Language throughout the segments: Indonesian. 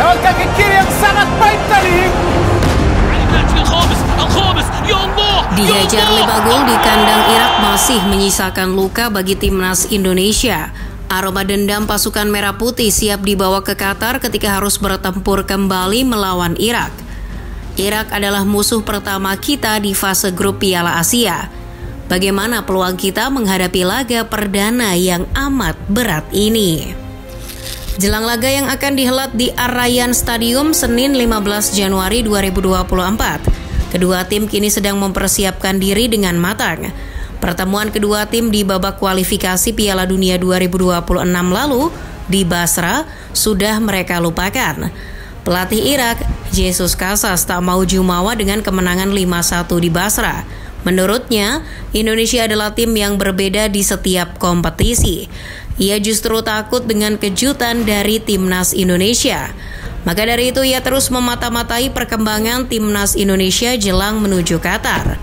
Lewat kaki kiri yang sangat baik tadi. Dihajar 5 gol di kandang Irak masih menyisakan luka bagi timnas Indonesia. Aroma dendam pasukan Merah Putih siap dibawa ke Qatar ketika harus bertempur kembali melawan Irak. Irak adalah musuh pertama kita di fase grup Piala Asia. Bagaimana peluang kita menghadapi laga perdana yang amat berat ini? Jelang laga yang akan dihelat di Ar-Rayyan Stadium Senin 15 Januari 2024. Kedua tim kini sedang mempersiapkan diri dengan matang. Pertemuan kedua tim di babak kualifikasi Piala Dunia 2026 lalu di Basra sudah mereka lupakan. Pelatih Irak, Jesus Casas, tak mau jumawa dengan kemenangan 5-1 di Basra. Menurutnya, Indonesia adalah tim yang berbeda di setiap kompetisi. Ia justru takut dengan kejutan dari timnas Indonesia. Maka dari itu ia terus memata-matai perkembangan timnas Indonesia jelang menuju Qatar.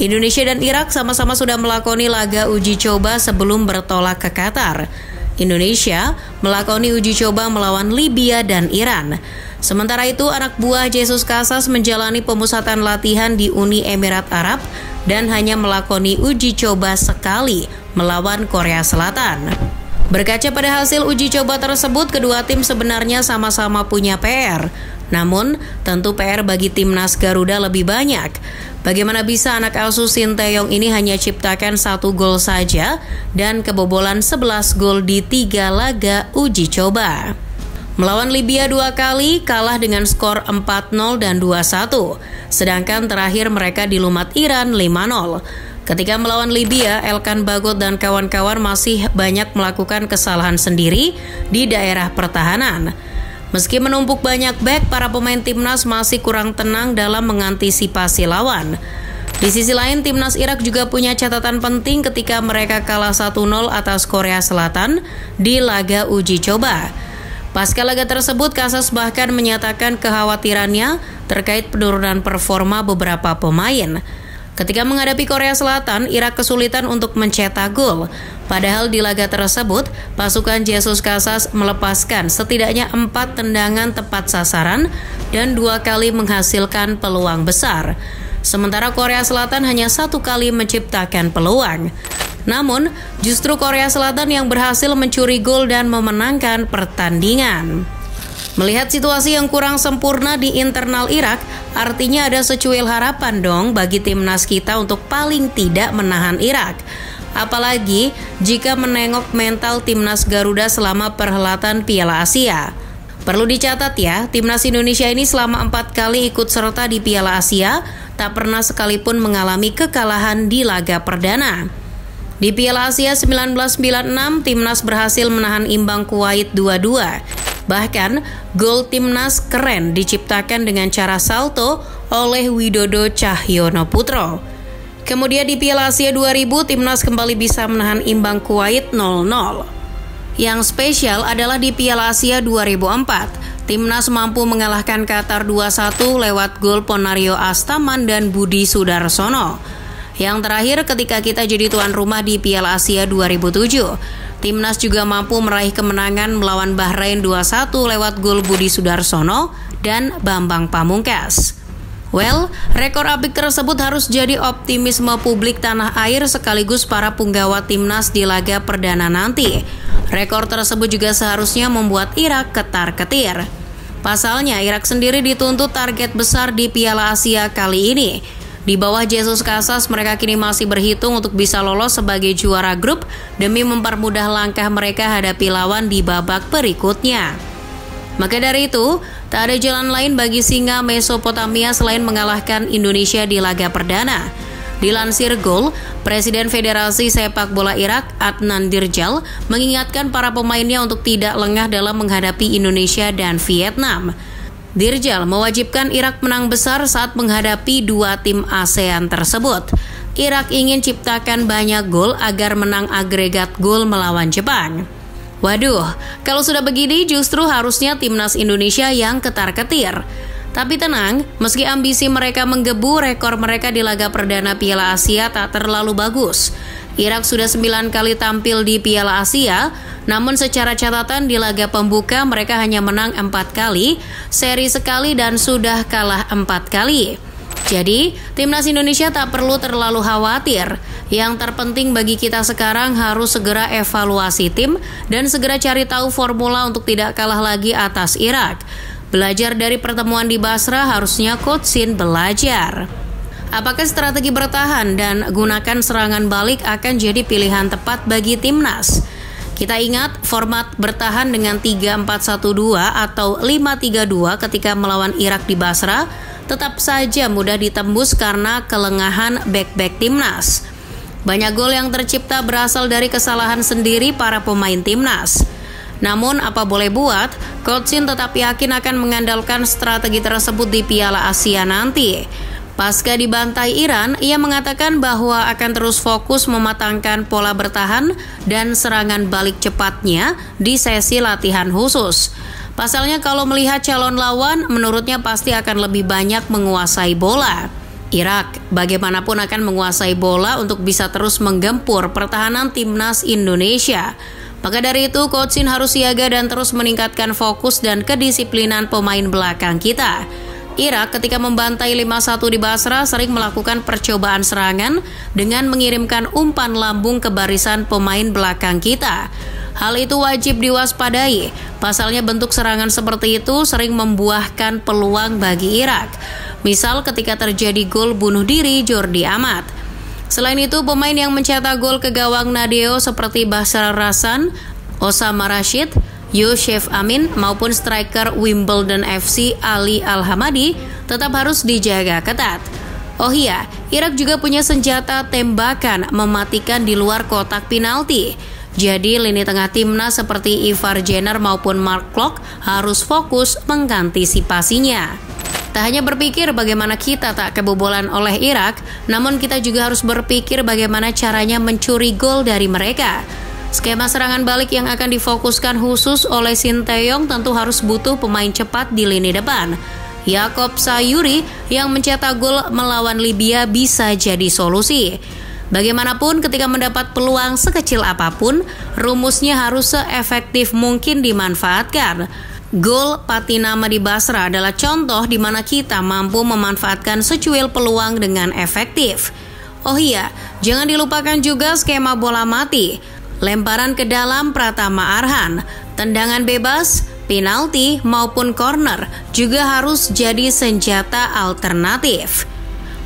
Indonesia dan Irak sama-sama sudah melakoni laga uji coba sebelum bertolak ke Qatar. Indonesia melakoni uji coba melawan Libya dan Iran. Sementara itu anak buah Jesus Casas menjalani pemusatan latihan di Uni Emirat Arab dan hanya melakoni uji coba sekali melawan Korea Selatan. Berkaca pada hasil uji coba tersebut, kedua tim sebenarnya sama-sama punya PR. Namun, tentu PR bagi timnas Garuda lebih banyak. Bagaimana bisa anak asuh Sinteyong ini hanya ciptakan 1 gol saja dan kebobolan 11 gol di 3 laga uji coba. Melawan Libya 2 kali, kalah dengan skor 4-0 dan 2-1. Sedangkan terakhir mereka dilumat Iran 5-0. Ketika melawan Libya, Elkan Bagot dan kawan-kawan masih banyak melakukan kesalahan sendiri di daerah pertahanan. Meski menumpuk banyak bek, para pemain timnas masih kurang tenang dalam mengantisipasi lawan. Di sisi lain, timnas Irak juga punya catatan penting ketika mereka kalah 1-0 atas Korea Selatan di laga uji coba. Pasca laga tersebut, Casas bahkan menyatakan kekhawatirannya terkait penurunan performa beberapa pemain. Ketika menghadapi Korea Selatan, Irak kesulitan untuk mencetak gol. Padahal di laga tersebut, pasukan Jesus Casas melepaskan setidaknya 4 tendangan tepat sasaran dan 2 kali menghasilkan peluang besar. Sementara Korea Selatan hanya 1 kali menciptakan peluang. Namun, justru Korea Selatan yang berhasil mencuri gol dan memenangkan pertandingan. Melihat situasi yang kurang sempurna di internal Irak, artinya ada secuil harapan dong bagi timnas kita untuk paling tidak menahan Irak. Apalagi jika menengok mental timnas Garuda selama perhelatan Piala Asia. Perlu dicatat ya, timnas Indonesia ini selama 4 kali ikut serta di Piala Asia, tak pernah sekalipun mengalami kekalahan di laga perdana. Di Piala Asia 1996, timnas berhasil menahan imbang Kuwait 2-2. Bahkan, gol timnas keren diciptakan dengan cara salto oleh Widodo Cahyono Putro. Kemudian di Piala Asia 2000, timnas kembali bisa menahan imbang Kuwait 0-0. Yang spesial adalah di Piala Asia 2004, timnas mampu mengalahkan Qatar 2-1 lewat gol Ponario Astaman dan Budi Sudarsono. Yang terakhir ketika kita jadi tuan rumah di Piala Asia 2007, timnas juga mampu meraih kemenangan melawan Bahrain 2-1 lewat gol Budi Sudarsono dan Bambang Pamungkas. Well, rekor apik tersebut harus jadi optimisme publik tanah air sekaligus para punggawa timnas di laga perdana nanti. Rekor tersebut juga seharusnya membuat Irak ketar-ketir. Pasalnya, Irak sendiri dituntut target besar di Piala Asia kali ini. Di bawah Jesus Casas, mereka kini masih berhitung untuk bisa lolos sebagai juara grup demi mempermudah langkah mereka hadapi lawan di babak berikutnya. Maka dari itu, tak ada jalan lain bagi singa Mesopotamia selain mengalahkan Indonesia di laga perdana. Dilansir Gol, Presiden Federasi Sepak Bola Irak, Adnan Dirjal, mengingatkan para pemainnya untuk tidak lengah dalam menghadapi Indonesia dan Vietnam. Dirjal mewajibkan Irak menang besar saat menghadapi 2 tim ASEAN tersebut. Irak ingin ciptakan banyak gol agar menang agregat gol melawan Jepang. Waduh, kalau sudah begini justru harusnya timnas Indonesia yang ketar-ketir. Tapi tenang, meski ambisi mereka menggebu, rekor mereka di laga perdana Piala Asia tak terlalu bagus. Irak sudah 9 kali tampil di Piala Asia, namun secara catatan di laga pembuka mereka hanya menang 4 kali, seri sekali dan sudah kalah 4 kali. Jadi, timnas Indonesia tak perlu terlalu khawatir. Yang terpenting bagi kita sekarang harus segera evaluasi tim dan segera cari tahu formula untuk tidak kalah lagi atas Irak. Belajar dari pertemuan di Basra, harusnya Coach Shin belajar. Apakah strategi bertahan dan gunakan serangan balik akan jadi pilihan tepat bagi timnas? Kita ingat format bertahan dengan 3-4-1-2 atau 5-3-2 ketika melawan Irak di Basra tetap saja mudah ditembus karena kelengahan bek-bek timnas. Banyak gol yang tercipta berasal dari kesalahan sendiri para pemain timnas. Namun apa boleh buat, Coach Shin tetap yakin akan mengandalkan strategi tersebut di Piala Asia nanti. Pasca dibantai Iran, ia mengatakan bahwa akan terus fokus mematangkan pola bertahan dan serangan balik cepatnya di sesi latihan khusus. Pasalnya kalau melihat calon lawan, menurutnya pasti akan lebih banyak menguasai bola. Irak bagaimanapun akan menguasai bola untuk bisa terus menggempur pertahanan timnas Indonesia. Maka dari itu, Coach Shin harus siaga dan terus meningkatkan fokus dan kedisiplinan pemain belakang kita. Irak ketika membantai 5-1 di Basra sering melakukan percobaan serangan dengan mengirimkan umpan lambung ke barisan pemain belakang kita. Hal itu wajib diwaspadai. Pasalnya bentuk serangan seperti itu sering membuahkan peluang bagi Irak. Misal ketika terjadi gol bunuh diri Jordi Amat. Selain itu, pemain yang mencetak gol ke gawang Nadeo seperti Bashar Rassan, Osama Rashid, Yusuf Amin maupun striker Wimbledon FC Ali Al-Hamadi tetap harus dijaga ketat. Oh iya, Irak juga punya senjata tembakan mematikan di luar kotak penalti. Jadi lini tengah timnas seperti Ivar Jenner maupun Mark Klok harus fokus mengantisipasinya. Tak hanya berpikir bagaimana kita tak kebobolan oleh Irak, namun kita juga harus berpikir bagaimana caranya mencuri gol dari mereka. Skema serangan balik yang akan difokuskan khusus oleh Sinteyong tentu harus butuh pemain cepat di lini depan. Yaakob Sayuri yang mencetak gol melawan Libya bisa jadi solusi. Bagaimanapun ketika mendapat peluang sekecil apapun, rumusnya harus seefektif mungkin dimanfaatkan. Gol Patinama di Basra adalah contoh di mana kita mampu memanfaatkan secuil peluang dengan efektif. Oh iya, jangan dilupakan juga skema bola mati. Lemparan ke dalam Pratama Arhan, tendangan bebas, penalti maupun corner juga harus jadi senjata alternatif.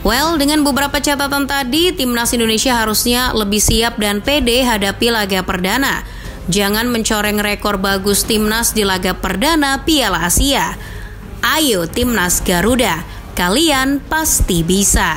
Well, dengan beberapa catatan tadi, timnas Indonesia harusnya lebih siap dan pede hadapi laga perdana. Jangan mencoreng rekor bagus timnas di laga perdana Piala Asia. Ayo timnas Garuda, kalian pasti bisa.